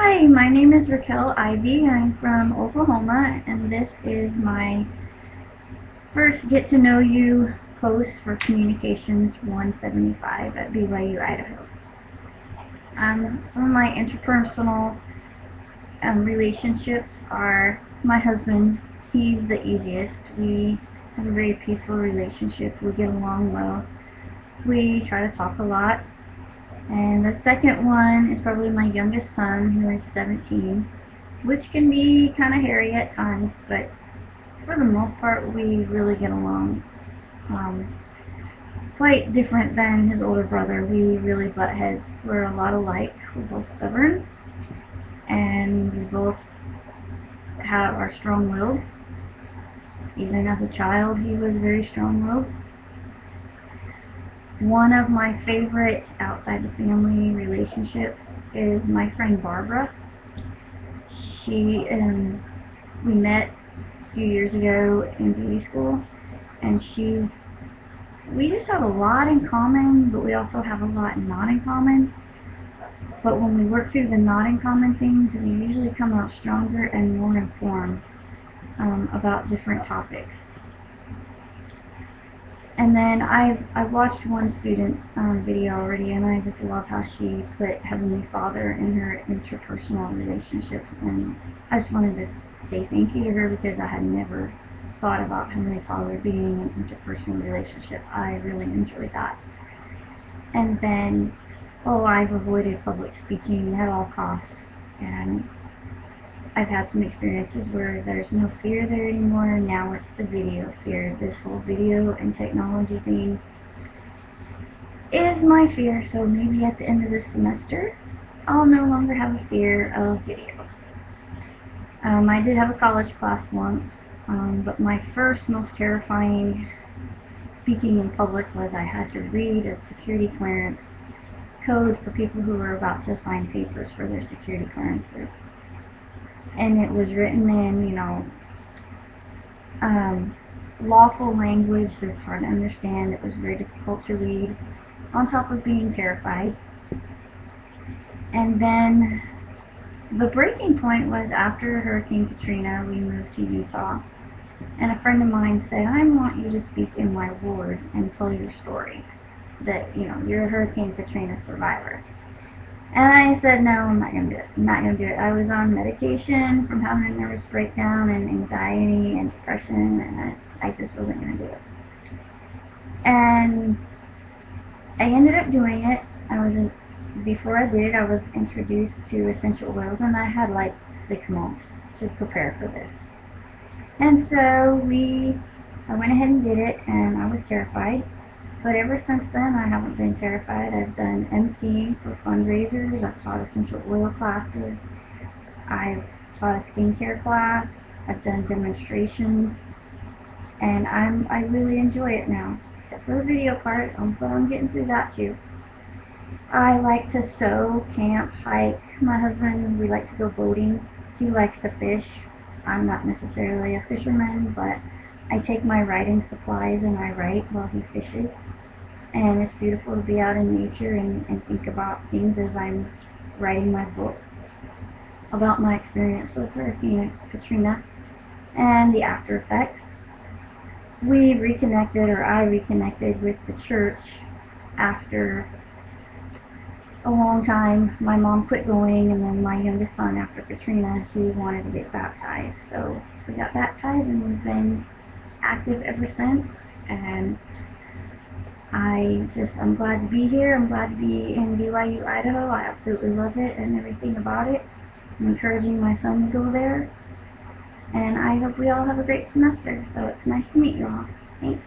Hi, my name is Raquel Ivy. I'm from Oklahoma, and this is my first Get to Know You post for Communications 175 at BYU, Idaho. Some of my interpersonal relationships are my husband. He's the easiest. We have a very peaceful relationship. We get along well. We try to talk a lot. And the second one is probably my youngest son, who is 17, which can be kind of hairy at times, but for the most part, we really get along. Quite different than his older brother. We really butt heads. We're a lot alike. We're both stubborn, and we both are strong-willed. Even as a child, he was very strong-willed. One of my favorite outside the family relationships is my friend Barbara. We met a few years ago in beauty school, and we just have a lot in common, but we also have a lot not in common. But when we work through the not in common things, we usually come out stronger and more informed about different topics. And then I've watched one student's video already, and I just love how she put Heavenly Father in her interpersonal relationships. And I just wanted to say thank you to her, because I had never thought about Heavenly Father being an interpersonal relationship. I really enjoyed that. And then, I've avoided public speaking at all costs, and I've had some experiences where there's no fear there anymore. Now it's the video fear. This whole video and technology thing is my fear, so maybe at the end of this semester I'll no longer have a fear of video. I did have a college class once, but my first most terrifying speaking in public was I had to read a security clearance code for people who were about to sign papers for their security clearances. And it was written in, lawful language that's hard to understand. It was very difficult to read, on top of being terrified. And then the breaking point was after Hurricane Katrina. We moved to Utah, and a friend of mine said, "I want you to speak in my ward and tell your story, that, you're a Hurricane Katrina survivor." And I said, no, I'm not going to do it. I'm not going to do it. I was on medication from having a nervous breakdown and anxiety and depression, and I just wasn't going to do it. And I ended up doing it. Before I did, I was introduced to essential oils, and I had like 6 months to prepare for this. And so I went ahead and did it, and I was terrified. But ever since then, I haven't been terrified. I've done MCing for fundraisers. I've taught essential oil classes. I've taught a skincare class. I've done demonstrations. And I really enjoy it now. Except for the video part, but I'm getting through that too. I like to sew, camp, hike. My husband, we like to go boating. He likes to fish. I'm not necessarily a fisherman, but I take my writing supplies and I write while he fishes. And it's beautiful to be out in nature and think about things as I'm writing my book about my experience with Hurricane Katrina and the after effects. I reconnected with the church after a long time. My mom quit going, and then my youngest son, after Katrina, he wanted to get baptized. So we got baptized, and we've been active ever since. And I'm glad to be here. I'm glad to be in BYU, Idaho. I absolutely love it and everything about it. I'm encouraging my son to go there. And I hope we all have a great semester. So it's nice to meet you all. Thanks.